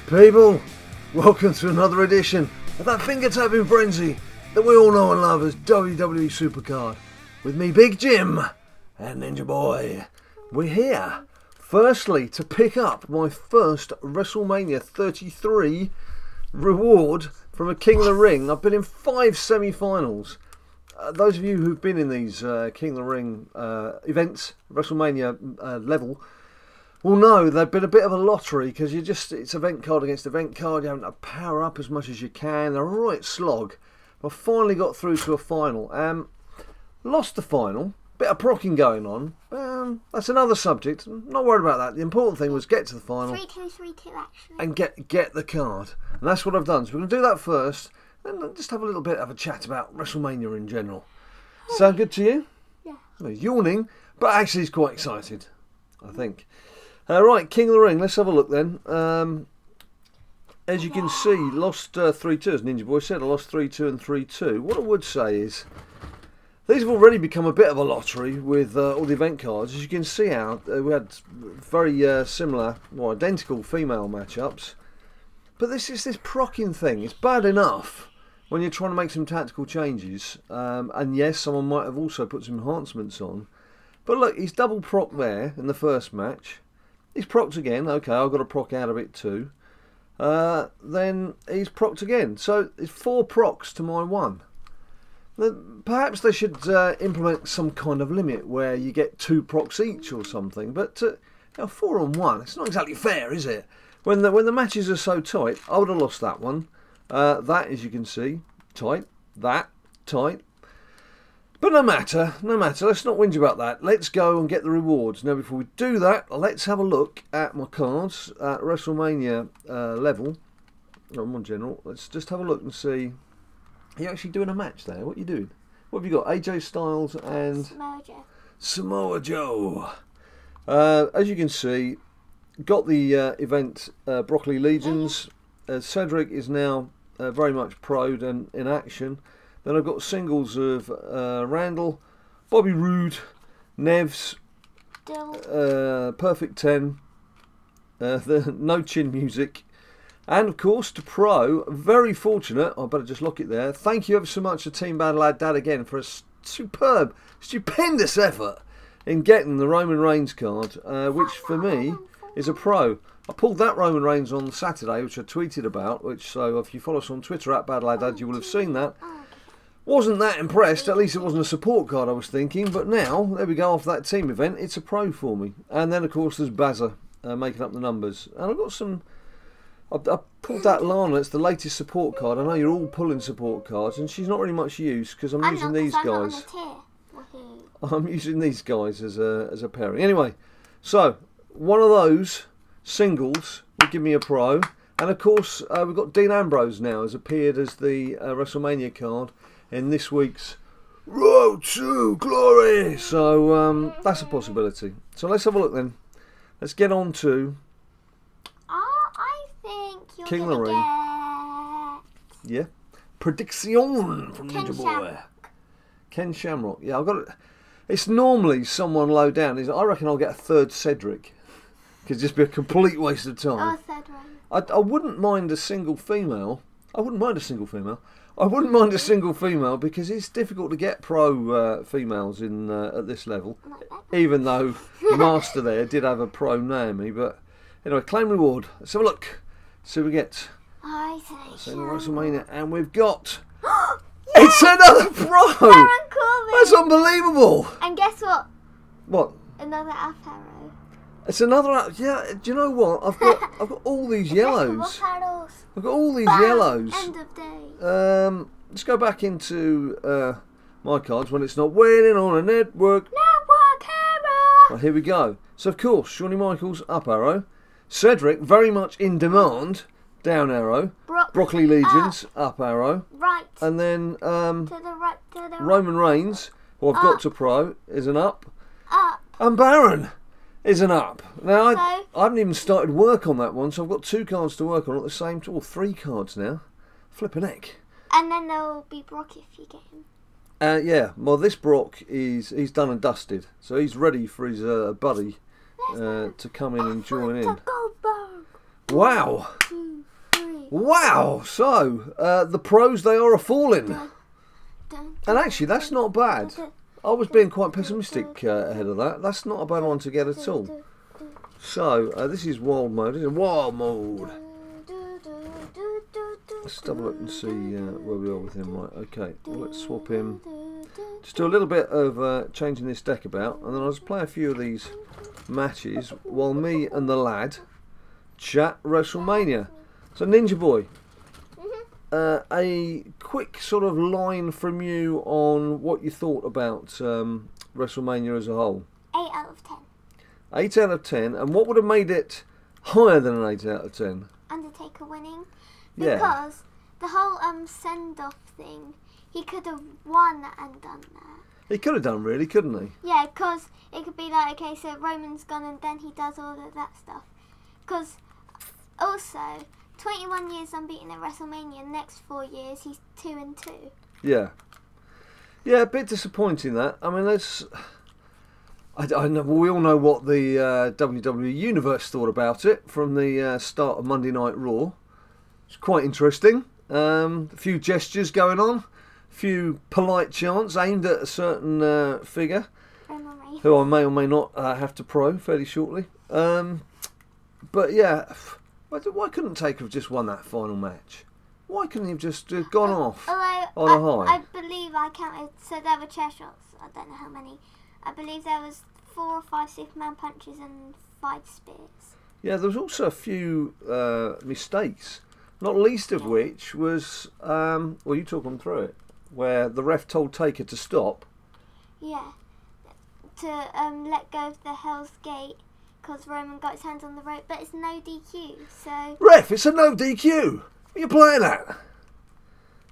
People, welcome to another edition of that finger-tapping frenzy that we all know and love as WWE SuperCard. With me, Big Jim, and Ninja Boy. We're here, firstly, to pick up my first WrestleMania 33 reward from a King of the Ring. I've been in 5 semi-finals. Those of you who've been in these King of the Ring events, WrestleMania level, will know they've been a bit of a lottery because it's event card against event card. You're having to power up as much as you can. They're a right slog. I finally got through to a final. Lost the final. Bit of procking going on. That's another subject. I'm not worried about that. The important thing was get to the final. 3-2 actually. And get the card. And that's what I've done. So we're going to do that first. And just have a little bit of a chat about WrestleMania in general. Sound good to you? Yeah. Well, he's yawning, but actually he's quite excited, I think. Right, King of the Ring, let's have a look then. As you can see, lost 3-2, as Ninja Boy said. I lost 3-2 and 3-2. What I would say is, these have already become a bit of a lottery with all the event cards. As you can see out, we had very similar, well, identical female matchups. But this procking thing. It's bad enough when you're trying to make some tactical changes. And yes, someone might have also put some enhancements on. But look, he's double proc there in the first match. He's procced again. Okay, I've got to proc out of it too. Then he's procced again. So it's 4 procs to my 1. Perhaps they should implement some kind of limit where you get 2 procs each or something. But 4 on 1, it's not exactly fair, is it? When the matches are so tight, I would have lost that one. That, as you can see, tight. That, tight. But no matter, let's not whinge about that. Let's go and get the rewards. Now, before we do that, let's have a look at my cards at WrestleMania level. No, more general. Let's just have a look and see. Are you actually doing a match there? What are you doing? What have you got? AJ Styles and Samoa Joe. As you can see, got the event Broccoli Legions. Cedric is now very much pro'd and in action. Then I've got singles of Randall, Bobby Roode, Nevs, Perfect 10, the No Chin Music, and of course to Pro, very fortunate, I better just lock it there. Thank you ever so much to Team BadLadDad again for a superb, stupendous effort in getting the Roman Reigns card, which for me is a Pro. I pulled that Roman Reigns on Saturday, which I tweeted about, so if you follow us on Twitter at BadLadDad, you will have seen that. Wasn't that impressed, at least it wasn't a support card I was thinking, but now, there we go, after that team event, it's a Pro for me. And then of course there's Bazza making up the numbers. And I've got some, I pulled that Lana, it's the latest support card. I know you're all pulling support cards, and she's not really much use, because I'm using these guys. I'm using these guys as a pairing. Anyway, so, one of those singles will give me a Pro. And of course, we've got Dean Ambrose now, has appeared as the WrestleMania card in this week's Road to Glory. So that's a possibility. So let's have a look then. Let's get on to I think you're King of the Ring. Yeah. Prediction from Ninja Boy. Ken Shamrock. Yeah, I've got it. It's normally someone low down. I reckon I'll get a 3rd Cedric. Could just be a complete waste of time. Oh, 3rd one. I wouldn't mind a single female. I wouldn't mind a single female because it's difficult to get pro females in at this level. Even though Master there did have a pro Naomi, but anyway, claim reward. Let's have a look. See what we get. I say WrestleMania, and we've got. It's another pro. That's unbelievable. And guess what? What? Another up arrow. It's another. Yeah. Do you know what? I've got all these yellows. I've got all these yellows. End of day. Let's go back into my cards when it's not waiting on a network. Arrow. Right, here we go. So of course, Shawnee Michaels up arrow, Cedric very much in demand, down arrow, Broccoli Legions up arrow, right, and then to the right, Roman Reigns, who I've got to Pro, is an up, up, and Baron is an up. Now I haven't even started work on that one, so I've got 2 cards to work on at the same time, or 3 cards now. Flippin' heck. And then there will be Brock if you get him. Yeah, well this Brock he's done and dusted, so he's ready for his buddy to come in and join in. Goldberg. Wow! Wow, so the pros, they are a-falling. Dun, And actually, that's not bad. I was being quite pessimistic ahead of that. That's not a bad one to get at all. So, this is wild mode. This is wild mode. Let's have a look and see where we are with him. Right, okay. Well, let's swap him. Just do a little bit of changing this deck about, and then I'll just play a few of these matches while me and the lad chat WrestleMania. So, Ninja Boy, a quick sort of line from you on what you thought about WrestleMania as a whole. 8 out of 10. 8 out of 10, and what would have made it higher than an 8 out of 10? Undertaker winning. Yeah. Because the whole send-off thing, he could have won and done that. He could have done, really, couldn't he? Yeah, because it could be like, okay, so Roman's gone and then he does all of that stuff. Because also, 21 years unbeaten at WrestleMania, next 4 years he's 2-2. Yeah. Yeah, a bit disappointing that. I mean, there's... I know, we all know what the WWE Universe thought about it from the start of Monday Night Raw. It's quite interesting. A few gestures going on. A few polite chants aimed at a certain figure, who I may or may not have to pro fairly shortly. But yeah, why couldn't Taker have just won that final match? Why couldn't he have just gone off on a high? I believe I counted, so there were chair shots. I don't know how many. I believe there was 4 or 5 Superman punches and 5 spears. Yeah, there was also a few mistakes, not least of which was, well, you talk them through it, where the ref told Taker to stop. Yeah, to let go of the Hell's Gate because Roman got his hands on the rope, but it's no DQ, so... Ref, it's a no DQ! What are you playing at?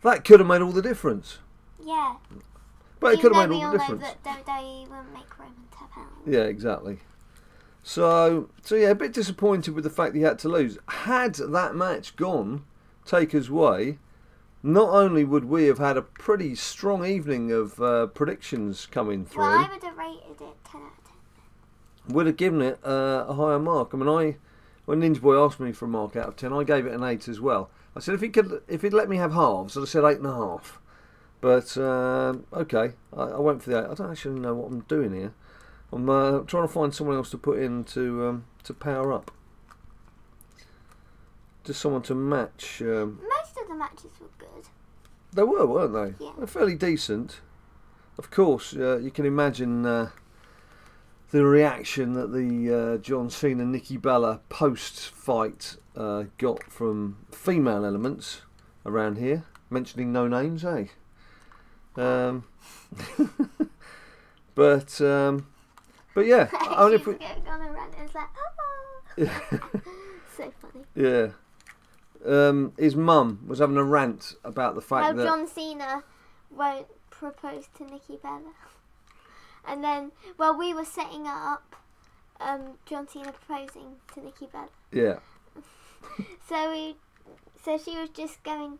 That could have made all the difference. Yeah. But it could have made all the know difference. that WWE won't make Roman tap out. Yeah, exactly. So yeah, a bit disappointed with the fact that he had to lose. Had that match gone Taker's way, not only would we have had a pretty strong evening of predictions coming through. Well, I would have rated it 10 out of 10. Would have given it a higher mark. I mean, when Ninja Boy asked me for a mark out of 10, I gave it an 8 as well. I said if he'd let me have halves, I'd have said 8.5. But okay, I went for the 8. I don't actually know what I'm doing here. I'm trying to find someone else to put in to power up. Just someone to match. Most of the matches were good. They were, weren't they? Yeah. They're fairly decent. Of course, you can imagine the reaction that the John Cena Nikki Bella post-fight got from female elements around here. Mentioning no names, eh? But yeah, only if we... going on a rant, it's like, oh. Yeah. So funny. Yeah. His mum was having a rant about the fact that John Cena won't propose to Nikki Bella. And then, well, we were setting up John Cena proposing to Nikki Bella. Yeah. So she was just going,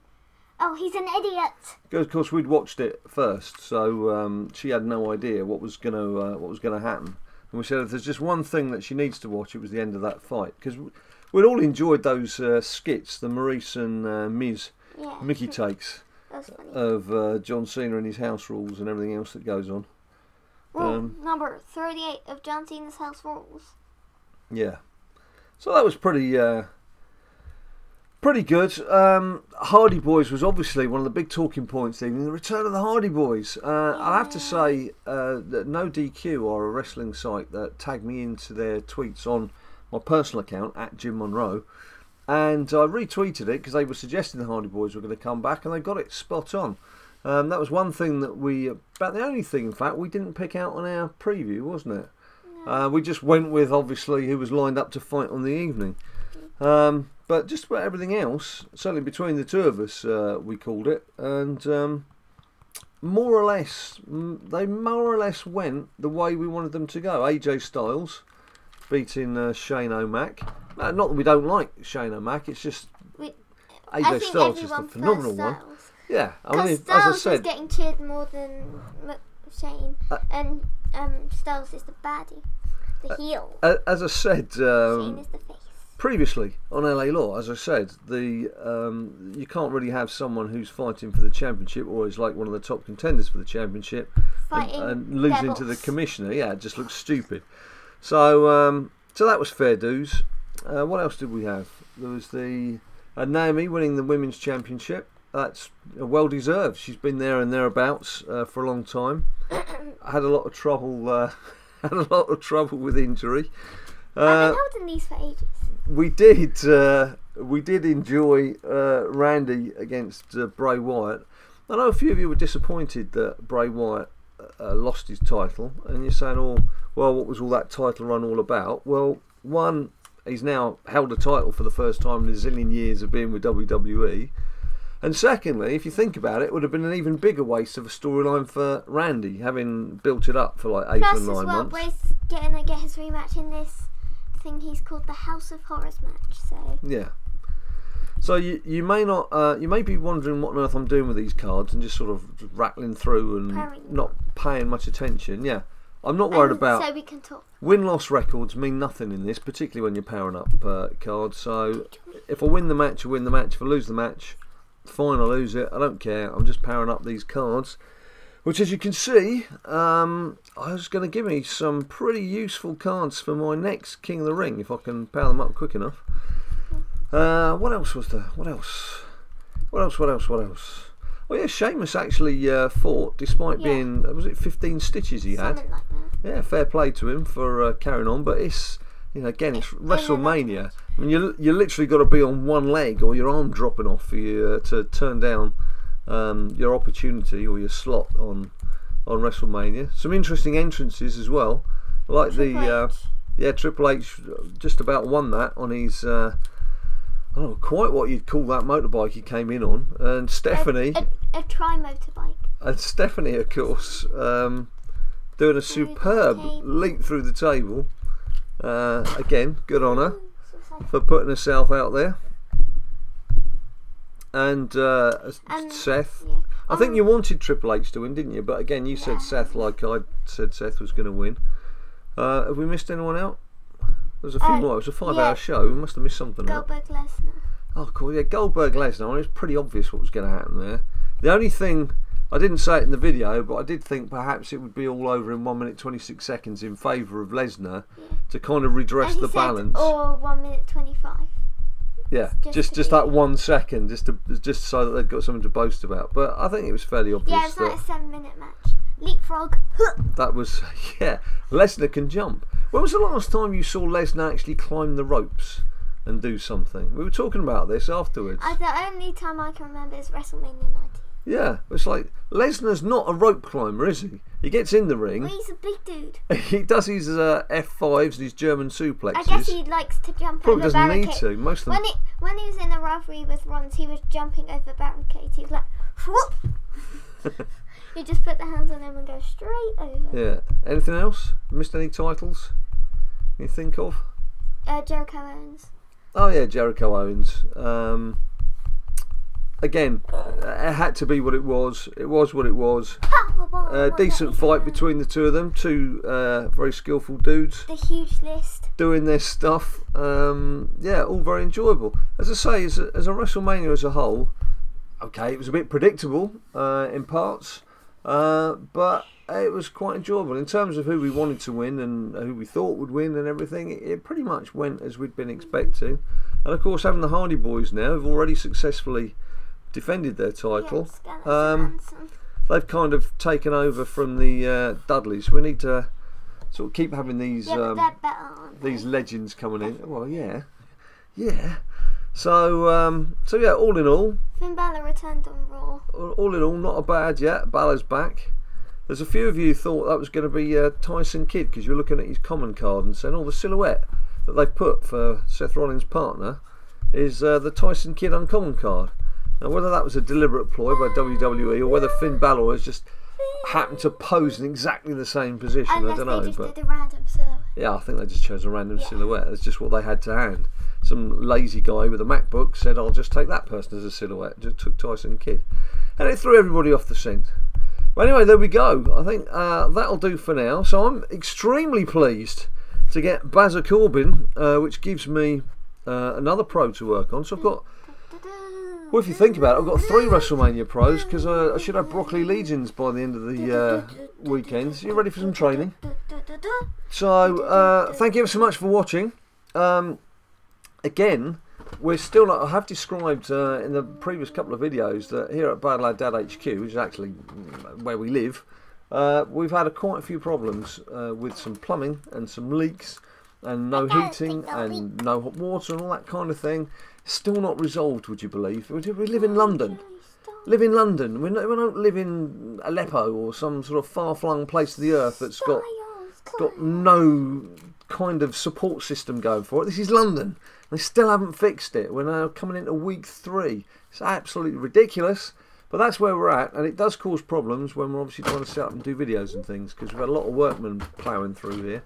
oh, he's an idiot. Of course, we'd watched it first, so she had no idea what was gonna happen. And we said if there's just one thing that she needs to watch, it was the end of that fight, because we'd all enjoyed those skits, the Maurice and Miz Mickey takes of John Cena and his house rules and everything else that goes on. Rule number 38 of John Cena's house rules. Yeah, so that was pretty good. Hardy Boys was obviously one of the big talking points this evening. The return of the Hardy Boys. I have to say that No DQ are a wrestling site that tagged me into their tweets on my personal account at Jim Monroe, and I retweeted it because they were suggesting the Hardy Boys were going to come back, and they got it spot on. That was one thing that about the only thing, in fact, we didn't pick out on our preview, wasn't it? No. We just went with, obviously, who was lined up to fight on the evening. But just about everything else, certainly between the two of us, we called it, and more or less, they more or less went the way we wanted them to go. AJ Styles beating Shane O'Mac. Not that we don't like Shane O'Mac, it's just AJ Styles is a phenomenal one. Yeah, I mean, Styles as I said, is getting cheered more than Shane, and Styles is the baddie, the heel. As I said, Shane is the face. previously on LA Law, as I said, you can't really have someone who's fighting for the championship or is like one of the top contenders for the championship and losing to the commissioner. Yeah, it just looks stupid. So so that was fair dues. What else did we have? There was the Naomi winning the women's championship. That's well deserved. She's been there and thereabouts for a long time. Had a lot of trouble. Had a lot of trouble with injury. I've been holding these for ages. We did enjoy Randy against Bray Wyatt. I know a few of you were disappointed that Bray Wyatt lost his title, and you're saying, "Oh, well, what was all that title run all about?" Well, one, he's now held a title for the first time in a zillion years of being with WWE, and secondly, if you think about it, it would have been an even bigger waste of a storyline for Randy, having built it up for like 8 or 9 months. Plus, as well, Bray's getting to get his rematch in this thing he's called the House of Horrors match. So yeah. So you may not you may be wondering what on earth I'm doing with these cards and just sort of rattling through and not paying much attention. Yeah, I'm not worried about. So we can talk. Win-loss records mean nothing in this, particularly when you're powering up cards. So if I win the match, I win the match. If I lose the match, fine, I lose it. I don't care. I'm just powering up these cards, which, as you can see, I was going to give me some pretty useful cards for my next King of the Ring if I can power them up quick enough. What else was there? What else? Oh yeah, Sheamus actually fought despite being, was it 15 stitches he had? Something like that. Yeah, fair play to him for carrying on. But it's, you know, again, it's WrestleMania. I mean, you literally got to be on one leg or your arm dropping off for you to turn down your opportunity or your slot on WrestleMania. Some interesting entrances as well, like Triple H just about won that on his I don't know quite what you'd call that motorbike he came in on, and Stephanie a tri-motorbike, and Stephanie of course doing a superb leap through the table. Again, good on her for putting herself out there. And Seth, yeah. I think you wanted Triple H to win, didn't you? But again, you said Seth, like I said Seth was going to win. Have we missed anyone out? There's a few more. It was a 5-hour show. We must have missed something. Goldberg Lesnar. Oh, cool. Yeah, Goldberg Lesnar. It was pretty obvious what was going to happen there. The only thing, I didn't say it in the video, but I did think perhaps it would be all over in 1 minute 26 seconds in favour of Lesnar to kind of redress the balance. Or 1 minute 25. Yeah, just that 1 second, just so that they've got something to boast about. But I think it was fairly obvious. Yeah, it's like a 7-minute match. Leapfrog. That was, yeah. Lesnar can jump. When was the last time you saw Lesnar actually climb the ropes and do something? We were talking about this afterwards. The only time I can remember is WrestleMania 19. Yeah, it's like Lesnar's not a rope climber, is he? He gets in the ring. Well, he's a big dude. He does his F5s and his German suplexes. I guess he likes to jump Probably over doesn't barricades. need to. Most of them. When he was in a rivalry with Rons, he was jumping over barricades. He was like, whoop! You just put the hands on them and go straight over. Yeah. Anything else? Missed any titles you think of? Jericho Owens. Oh yeah, Jericho Owens. Again, it had to be what it was. It was what it was. Decent fight between the two of them. Two very skillful dudes. The huge list. Doing their stuff. Yeah, all very enjoyable. As I say, as a WrestleMania as a whole, okay, it was a bit predictable in parts. But it was quite enjoyable in terms of who we wanted to win and who we thought would win and everything. It pretty much went as we'd been expecting, and of course having the Hardy Boys now have already successfully defended their title. They've kind of taken over from the Dudleys. We need to sort of keep having these these legends coming in. Well, yeah. So yeah, all in all, Finn Balor returned on Raw. All in all, not a bad yet. Balor's back. There's a few of you thought that was going to be Tyson Kidd because you're looking at his common card and saying, oh, the silhouette that they've put for Seth Rollins' partner is the Tyson Kidd uncommon card. Now, whether that was a deliberate ploy by WWE or whether Finn Balor has just happened to pose in exactly the same position, I don't know. They just did a random silhouette. Yeah, I think they just chose a random silhouette. It's just what they had to hand. Some lazy guy with a MacBook said, I'll just take that person as a silhouette. Just took Tyson Kidd. And it threw everybody off the scent. Well, anyway, there we go. I think that'll do for now. So I'm extremely pleased to get Bazza Corbin, which gives me another Pro to work on. So I've got, well, if you think about it, I've got 3 WrestleMania Pros because I should have Broccoli Legions by the end of the weekend. So you ready for some training? So thank you ever so much for watching. Again, we're still not, I have described in the previous couple of videos that here at BadLadDad HQ, which is actually where we live, we've had quite a few problems with some plumbing and some leaks and no heating and no hot water and all that kind of thing. Still not resolved, would you believe? We live in London. Live in London. We don't live in Aleppo or some sort of far-flung place of the earth that's got no kind of support system going for it. This is London. They still haven't fixed it. We're now coming into week 3. It's absolutely ridiculous, but that's where we're at, and it does cause problems when we're obviously trying to set up and do videos and things because we've had a lot of workmen ploughing through here.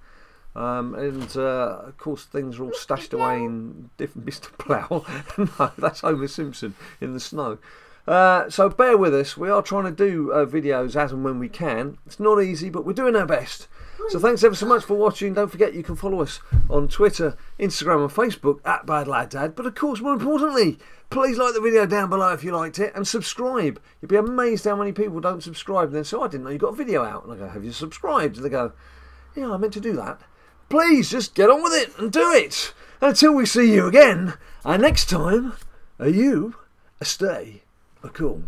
Of course things are all stashed away in different bits to plough. No, that's Homer Simpson in the snow. So bear with us. We are trying to do videos as and when we can. It's not easy, but we're doing our best. So thanks ever so much for watching. Don't forget you can follow us on Twitter, Instagram and Facebook at BadLadDad. But of course, more importantly, please like the video down below if you liked it and subscribe. You'll be amazed how many people don't subscribe and then say, I didn't know you got a video out. And I go, have you subscribed? And they go, yeah, I meant to do that. Please just get on with it and do it. Until we see you again, and next time, you stay cool.